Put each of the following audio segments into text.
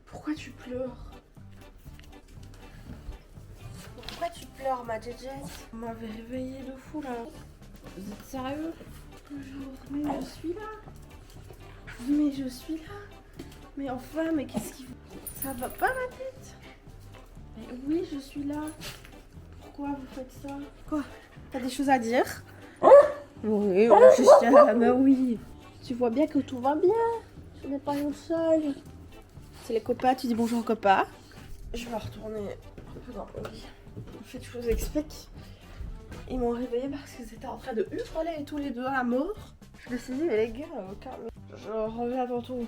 Pourquoi tu pleures? Pourquoi tu pleures, ma Jess? Vous m'avez réveillée de fou là. Vous êtes sérieux? Toujours. Mais je suis là. Mais je suis là. Mais enfin, mais qu'est-ce qui... Ça va pas la tête? Mais oui, je suis là. Pourquoi vous faites ça? Quoi? T'as des choses à dire? Oui, juste là, mais oui. Tu vois bien que tout va bien. Tu n'es pas une seule. C'est les copains, tu dis bonjour aux copains. Je vais retourner un peu dans mon lit. En fait, je vous explique. Ils m'ont réveillée parce qu'ils étaient en train de hurler tous les deux à mort. Je me suis dit, mais les gars, calme. Je reviens tantôt.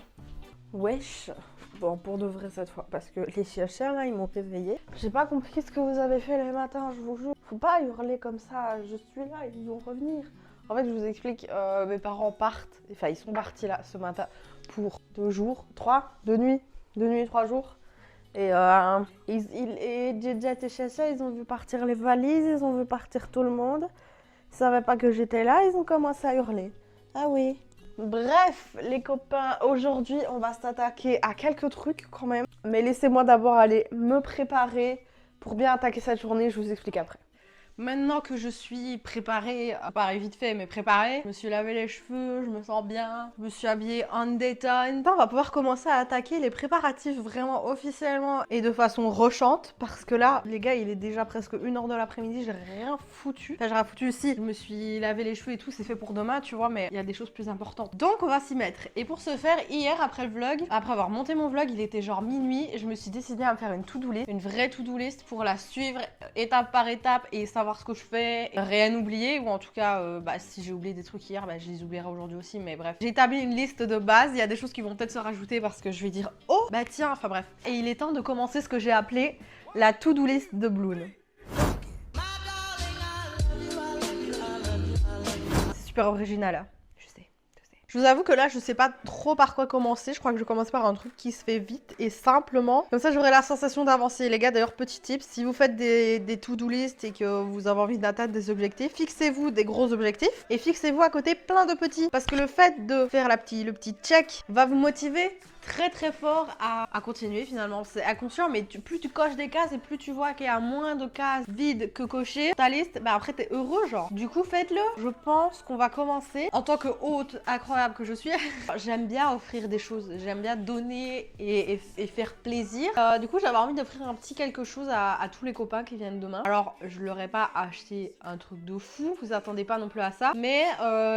Wesh. Bon, pour de vrai cette fois. Parce que les chiens là, ils m'ont réveillée. J'ai pas compris ce que vous avez fait les matins, je vous jure. Faut pas hurler comme ça. Je suis là, ils vont revenir. En fait, je vous explique, mes parents partent. Enfin, ils sont partis là ce matin pour 2 jours, 2 nuits. 2 nuits, 3 jours. Et Jet et Chacha, ils ont vu partir les valises, ils ont vu partir tout le monde. Ils savaient pas que j'étais là, ils ont commencé à hurler. Ah oui. Bref, les copains, aujourd'hui, on va s'attaquer à quelques trucs quand même. Mais laissez-moi d'abord aller me préparer pour bien attaquer cette journée, je vous explique après. Maintenant que je suis préparée, pas vite fait, mais préparée, je me suis lavé les cheveux, je me sens bien, je me suis habillée en détente. On va pouvoir commencer à attaquer les préparatifs vraiment officiellement et de façon rushante parce que là, les gars, il est déjà presque 1h de l'après-midi, j'ai rien foutu. Enfin, j'ai rien foutu aussi, je me suis lavé les cheveux et tout, c'est fait pour demain, tu vois, mais il y a des choses plus importantes. Donc, on va s'y mettre. Et pour ce faire, hier, après le vlog, après avoir monté mon vlog, il était genre minuit, je me suis décidée à me faire une to-do list, une vraie to-do list pour la suivre étape par étape et savoir ce que je fais, rien oublier, ou en tout cas si j'ai oublié des trucs hier, je les oublierai aujourd'hui aussi, mais bref. J'ai établi une liste de base, il y a des choses qui vont peut-être se rajouter parce que je vais dire oh bah tiens, enfin bref. Et il est temps de commencer ce que j'ai appelé la to-do list de Bloon. C'est super original hein. Je vous avoue que là, je sais pas trop par quoi commencer. Je crois que je commence par un truc qui se fait vite et simplement. Comme ça, j'aurai la sensation d'avancer. Les gars, d'ailleurs, petit tip, si vous faites des to-do list et que vous avez envie d'atteindre des objectifs, fixez-vous des gros objectifs et fixez-vous à côté plein de petits. Parce que le fait de faire le petit check va vous motiver très fort à continuer finalement. C'est inconscient, mais plus tu coches des cases et plus tu vois qu'il y a moins de cases vides que cochées ta liste, après t'es heureux genre. Du coup faites-le. Je pense qu'on va commencer. En tant que hôte incroyable que je suis, j'aime bien offrir des choses, j'aime bien donner et faire plaisir. Du coup j'avais envie d'offrir un petit quelque chose à tous les copains qui viennent demain. Alors je leur ai pas acheté un truc de fou, vous attendez pas non plus à ça, mais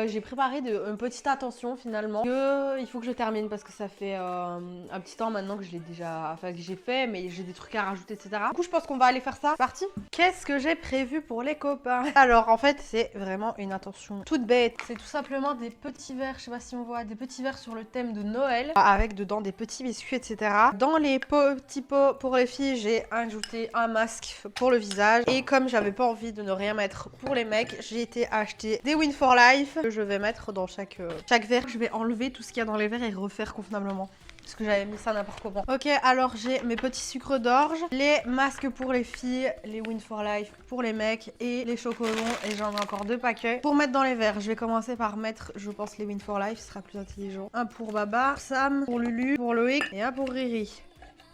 j'ai préparé une petite attention finalement que il faut que je termine parce que ça fait un petit temps maintenant que je l'ai déjà, enfin que j'ai fait, mais j'ai des trucs à rajouter, etc. Du coup, je pense qu'on va aller faire ça. C'est parti. Qu'est-ce que j'ai prévu pour les copains? Alors, en fait, c'est vraiment une intention toute bête. C'est tout simplement des petits verres, je sais pas si on voit, des petits verres sur le thème de Noël, avec dedans des petits biscuits, etc. Dans les petits pots pour les filles, j'ai ajouté un masque pour le visage. Et comme j'avais pas envie de ne rien mettre pour les mecs, j'ai été acheter des Win for Life que je vais mettre dans chaque verre. Je vais enlever tout ce qu'il y a dans les verres et refaire convenablement. Parce que j'avais mis ça n'importe comment. Ok, alors j'ai mes petits sucres d'orge, les masques pour les filles, les Win for Life pour les mecs et les chocolats. Et j'en ai encore 2 paquets. Pour mettre dans les verres, je vais commencer par mettre, je pense, les Win for Life, ce sera plus intelligent. Un pour Baba, Sam, pour Lulu, pour Loïc et un pour Riri.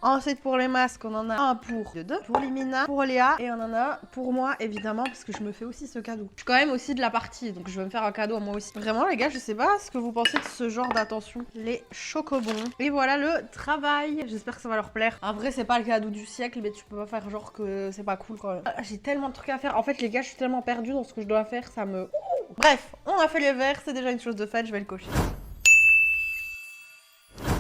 Ensuite, pour les masques, on en a un pour deux, pour Limina, pour Léa, et on en a pour moi, évidemment, parce que je me fais aussi ce cadeau. Je suis quand même aussi de la partie, donc je vais me faire un cadeau à moi aussi. Vraiment, les gars, je sais pas ce que vous pensez de ce genre d'attention. Les chocobons. Et voilà le travail. J'espère que ça va leur plaire. En vrai, c'est pas le cadeau du siècle, mais tu peux pas faire genre que c'est pas cool quand même. J'ai tellement de trucs à faire. En fait, les gars, je suis tellement perdue dans ce que je dois faire, ça me... Bref, on a fait les verres, c'est déjà une chose de faite, je vais le cocher.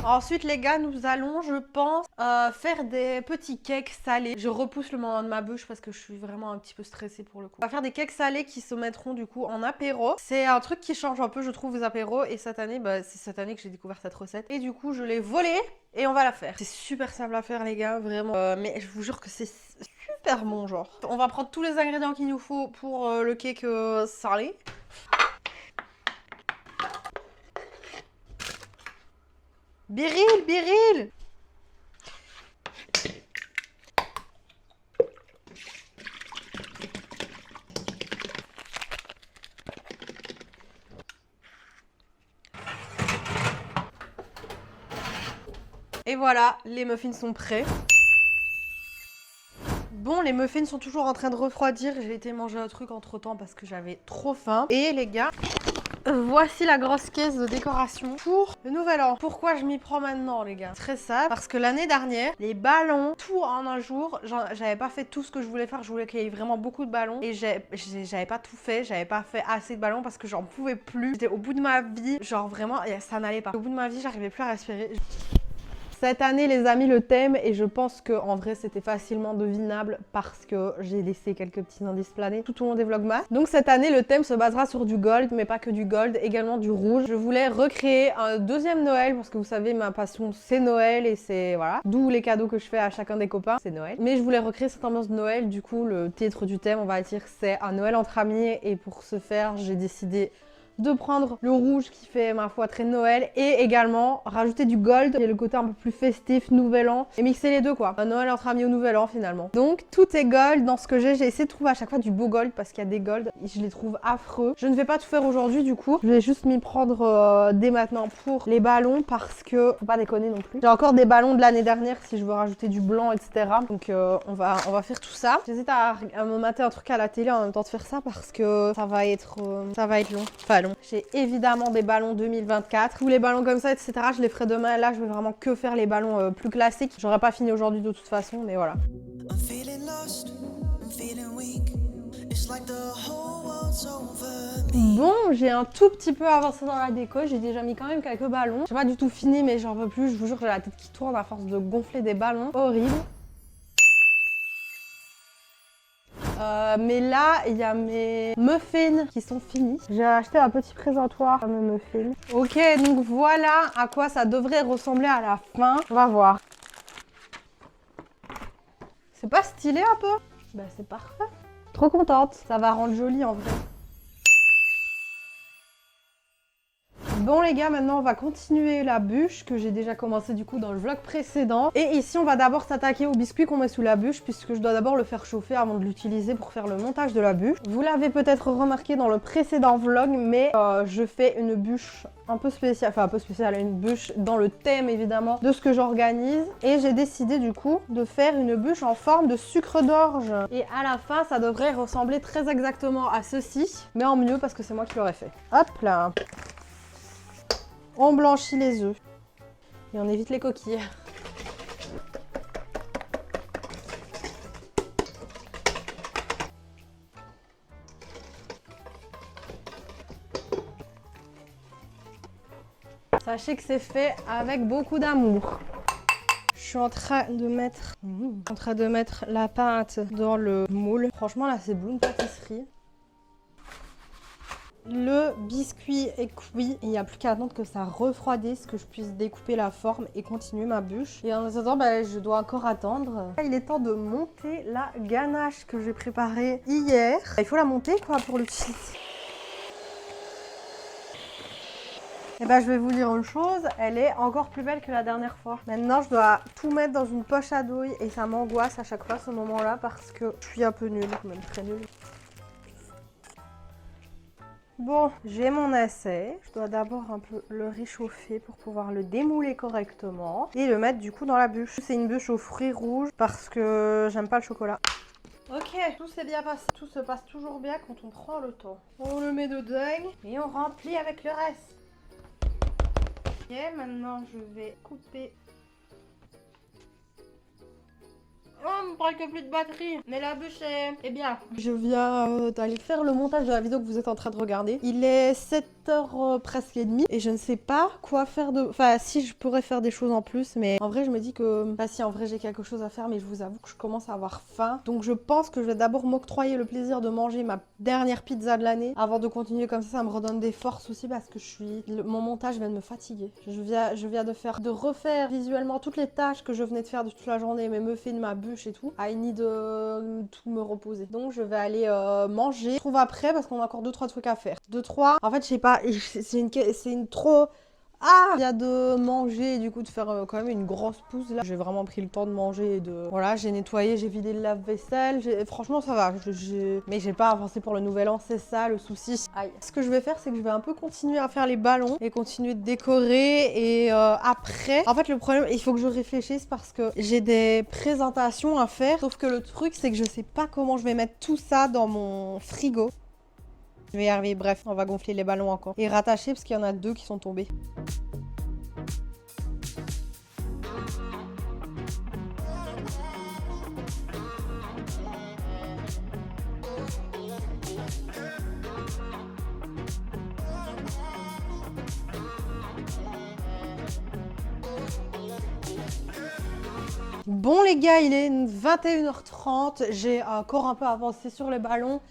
Ensuite, les gars, nous allons, je pense, faire des petits cakes salés. Je repousse le moment de ma bouche parce que je suis vraiment un petit peu stressée pour le coup. On va faire des cakes salés qui se mettront du coup en apéro. C'est un truc qui change un peu, je trouve, aux apéros. Et cette année, c'est cette année que j'ai découvert cette recette. Et du coup, je l'ai volée et on va la faire. C'est super simple à faire, les gars, vraiment. Mais je vous jure que c'est super bon, genre. On va prendre tous les ingrédients qu'il nous faut pour le cake salé. Biril, Biril! Et voilà, les muffins sont prêts. Bon, les muffins sont toujours en train de refroidir. J'ai été manger un truc entre temps parce que j'avais trop faim. Et les gars, voici la grosse caisse de décoration pour le nouvel an. Pourquoi je m'y prends maintenant, les gars? Très simple, parce que l'année dernière, les ballons, tout en un jour, j'avais pas fait tout ce que je voulais faire. Je voulais qu'il y ait vraiment beaucoup de ballons et j'avais pas tout fait. J'avais pas fait assez de ballons parce que j'en pouvais plus. J'étais au bout de ma vie, genre vraiment, ça n'allait pas. Au bout de ma vie, j'arrivais plus à respirer. Cette année, les amis, le thème, et je pense qu'en vrai, c'était facilement devinable parce que j'ai laissé quelques petits indices planer tout au long des vlogmas. Donc cette année, le thème se basera sur du gold, mais pas que du gold, également du rouge. Je voulais recréer un deuxième Noël parce que vous savez, ma passion, c'est Noël et c'est, voilà, d'où les cadeaux que je fais à chacun des copains, c'est Noël. Mais je voulais recréer cette ambiance de Noël, du coup, le titre du thème, on va dire, c'est un Noël entre amis et pour ce faire, j'ai décidé de prendre le rouge qui fait ma foi très Noël et également rajouter du gold et le côté un peu plus festif, nouvel an et mixer les deux quoi. Un Noël entre amis au nouvel an finalement. Donc tout est gold dans ce que j'ai essayé de trouver à chaque fois du beau gold parce qu'il y a des golds et je les trouve affreux. Je ne vais pas tout faire aujourd'hui du coup, je vais juste m'y prendre dès maintenant pour les ballons parce que faut pas déconner non plus. J'ai encore des ballons de l'année dernière si je veux rajouter du blanc etc. Donc on va faire tout ça. J'hésite à me mater un truc à la télé en même temps de faire ça parce que ça va être long. Enfin, j'ai évidemment des ballons 2024. Tous les ballons comme ça, etc. Je les ferai demain. Là, je vais vraiment que faire les ballons plus classiques. J'aurais pas fini aujourd'hui de toute façon, mais voilà. Bon, j'ai un tout petit peu avancé dans la déco. J'ai déjà mis quand même quelques ballons. J'ai pas du tout fini, mais j'en peux plus. Je vous jure, j'ai la tête qui tourne à force de gonfler des ballons. Horrible. Mais là, il y a mes muffins qui sont finis. J'ai acheté un petit présentoir à mes muffins. Ok, donc voilà à quoi ça devrait ressembler à la fin. On va voir. C'est pas stylé un peu? Bah c'est parfait. Trop contente. Ça va rendre joli en vrai. Bon les gars, maintenant on va continuer la bûche que j'ai déjà commencé du coup dans le vlog précédent. Et ici on va d'abord s'attaquer au biscuit qu'on met sous la bûche puisque je dois d'abord le faire chauffer avant de l'utiliser pour faire le montage de la bûche. Vous l'avez peut-être remarqué dans le précédent vlog, mais je fais une bûche un peu spéciale, enfin un peu spéciale, une bûche dans le thème évidemment de ce que j'organise. Et j'ai décidé du coup de faire une bûche en forme de sucre d'orge. Et à la fin ça devrait ressembler très exactement à ceci, mais en mieux parce que c'est moi qui l'aurais fait. Hop là. On blanchit les œufs et on évite les coquilles. Sachez que c'est fait avec beaucoup d'amour. Je suis en train de mettre la pâte dans le moule. Franchement là c'est Bloom Pâtisserie. Le biscuit est cuit, il n'y a plus qu'à attendre que ça refroidisse, que je puisse découper la forme et continuer ma bûche. Et en attendant, je dois encore attendre. Il est temps de monter la ganache que j'ai préparée hier. Il faut la monter quoi pour l'utiliser. Et je vais vous dire une chose, elle est encore plus belle que la dernière fois. Maintenant, je dois tout mettre dans une poche à douille et ça m'angoisse à chaque fois ce moment-là parce que je suis un peu nulle, même très nulle. Bon, j'ai mon essai. Je dois d'abord un peu le réchauffer pour pouvoir le démouler correctement et le mettre du coup dans la bûche. C'est une bûche aux fruits rouges parce que j'aime pas le chocolat. Ok, tout s'est bien passé. Tout se passe toujours bien quand on prend le temps. On le met dedans et on remplit avec le reste. Ok, maintenant je vais couper. Oh, presque plus de batterie. Mais la bûche est bien. Je viens d'aller faire le montage de la vidéo que vous êtes en train de regarder. Il est 7h presque et demie et je ne sais pas quoi faire de... Enfin, si je pourrais faire des choses en plus, mais en vrai, je me dis que... Bah si, en vrai, j'ai quelque chose à faire, mais je vous avoue que je commence à avoir faim. Donc je pense que je vais d'abord m'octroyer le plaisir de manger ma dernière pizza de l'année avant de continuer comme ça me redonne des forces aussi parce que mon montage vient de me fatiguer. Je viens de refaire visuellement toutes les tâches que je venais de faire de toute la journée, mes muffins, ma bûche et tout. I need de tout me reposer. Donc je vais aller manger. Je trouve après parce qu'on a encore 2-3 trucs à faire. 2-3. En fait, je sais pas, c'est une trop Ah, il y a de manger et du coup de faire quand même une grosse pousse là. J'ai vraiment pris le temps de manger et de... Voilà, j'ai nettoyé, j'ai vidé le lave-vaisselle. Franchement, ça va. Mais j'ai pas avancé pour le nouvel an, c'est ça le souci. Aïe. Ce que je vais faire, c'est que je vais un peu continuer à faire les ballons et continuer de décorer. Et après, en fait, le problème, il faut que je réfléchisse parce que j'ai des présentations à faire. Sauf que le truc, c'est que je sais pas comment je vais mettre tout ça dans mon frigo. Je vais y arriver, bref, on va gonfler les ballons encore. Et rattacher parce qu'il y en a 2 qui sont tombés. Bon les gars, il est 21h30, j'ai encore un peu avancé sur les ballons.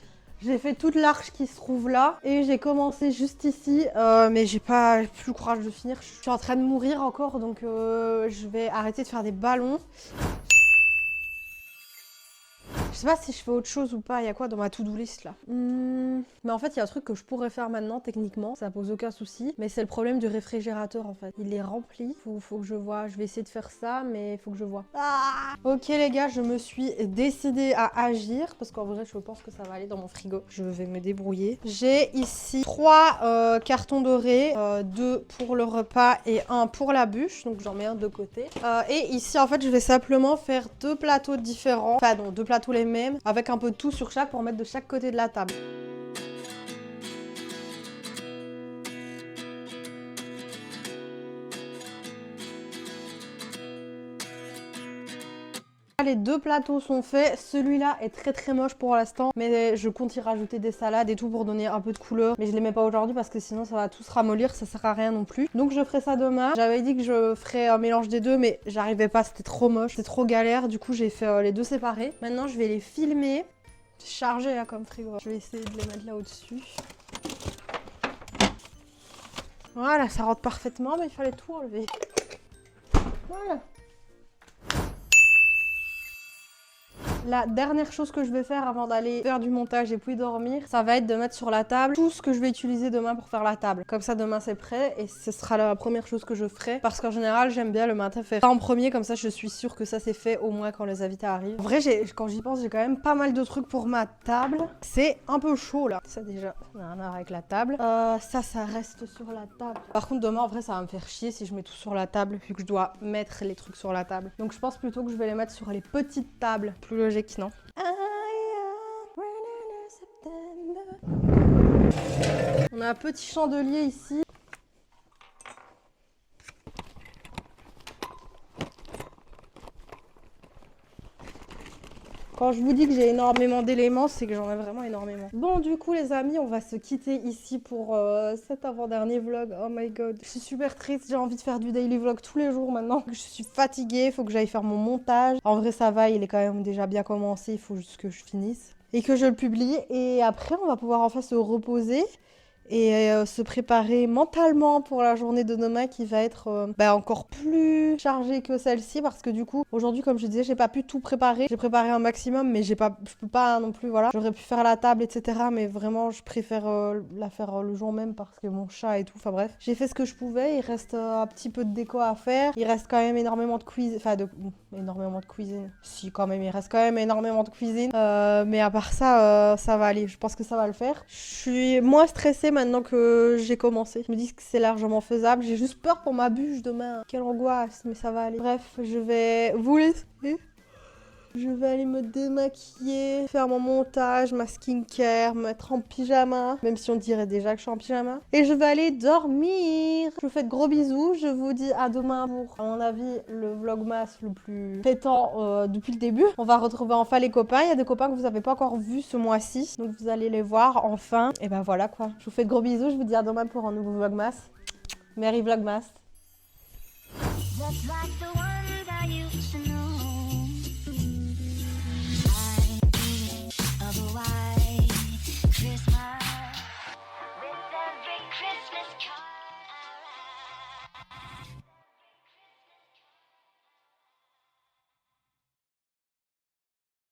J'ai fait toute l'arche qui se trouve là et j'ai commencé juste ici, mais j'ai pas plus le courage de finir. Je suis en train de mourir encore, donc je vais arrêter de faire des ballons. Je sais pas si je fais autre chose ou pas, il y a quoi dans ma to-do list là? Mais en fait, il y a un truc que je pourrais faire maintenant, techniquement, ça pose aucun souci. Mais c'est le problème du réfrigérateur en fait. Il est rempli, faut que je vois. Je vais essayer de faire ça, mais il faut que je vois. Ah, ok les gars, je me suis décidée à agir, parce qu'en vrai, je pense que ça va aller dans mon frigo. Je vais me débrouiller. J'ai ici 3 cartons dorés, 2 pour le repas et 1 pour la bûche. Donc j'en mets un de côté. Et ici, en fait, je vais simplement faire 2 plateaux différents. Enfin non, 2 plateaux les mêmes, avec un peu de tout sur chaque pour mettre de chaque côté de la table. Les 2 plateaux sont faits, celui-là est très moche pour l'instant, mais je compte y rajouter des salades et tout pour donner un peu de couleur, mais je les mets pas aujourd'hui parce que sinon ça va tout se ramollir, ça sert à rien non plus. Donc je ferai ça demain. J'avais dit que je ferais un mélange des deux, mais j'arrivais pas, c'était trop moche, c'était trop galère, du coup j'ai fait les 2 séparés. Maintenant je vais les filmer, chargé là comme frigo. Je vais essayer de les mettre là au-dessus. Voilà, ça rentre parfaitement, mais il fallait tout enlever. Voilà. La dernière chose que je vais faire avant d'aller faire du montage et puis dormir, ça va être de mettre sur la table tout ce que je vais utiliser demain pour faire la table. Comme ça, demain, c'est prêt et ce sera la première chose que je ferai. Parce qu'en général, j'aime bien le matin faire ça en premier, comme ça, je suis sûre que ça, c'est fait au moins quand les invités arrivent. En vrai, quand j'y pense, j'ai quand même pas mal de trucs pour ma table. C'est un peu chaud, là. Ça, déjà, ça n'a rien à voir avec la table. Ça reste sur la table. Par contre, demain, en vrai, ça va me faire chier si je mets tout sur la table, vu que je dois mettre les trucs sur la table. Donc, je pense plutôt que je vais les mettre sur les petites tables. Plus logique, non? On a un petit chandelier ici. Quand je vous dis que j'ai énormément d'éléments, c'est que j'en ai vraiment énormément. Bon, du coup, les amis, on va se quitter ici pour cet avant-dernier vlog. Oh my god. Je suis super triste, j'ai envie de faire du daily vlog tous les jours maintenant. Je suis fatiguée, il faut que j'aille faire mon montage. En vrai, ça va, il est quand même déjà bien commencé, il faut juste que je finisse. Et que je le publie. Et après, on va pouvoir enfin se reposer. Et se préparer mentalement pour la journée de demain qui va être encore plus chargée que celle-ci parce que du coup aujourd'hui comme je disais j'ai pas pu tout préparer, j'ai préparé un maximum mais je peux pas non plus, voilà, j'aurais pu faire la table etc mais vraiment je préfère la faire le jour même parce que mon chat et tout, enfin bref j'ai fait ce que je pouvais, il reste un petit peu de déco à faire, il reste quand même énormément de cuisine, énormément de cuisine, si quand même il reste quand même énormément de cuisine mais à part ça ça va aller, je pense que ça va le faire. Je suis moins stressée maintenant que j'ai commencé. Je me dis que c'est largement faisable. J'ai juste peur pour ma bûche demain. Quelle angoisse, mais ça va aller. Bref, je vais vous laisser. Je vais aller me démaquiller, faire mon montage, ma skincare, me mettre en pyjama, même si on dirait déjà que je suis en pyjama. Et je vais aller dormir. Je vous fais de gros bisous. Je vous dis à demain pour, à mon avis, le vlogmas le plus pétant depuis le début. On va retrouver enfin les copains. Il y a des copains que vous n'avez pas encore vus ce mois-ci. Donc vous allez les voir enfin. Et ben voilà quoi. Je vous fais de gros bisous. Je vous dis à demain pour un nouveau vlogmas. Merry vlogmas. Just like the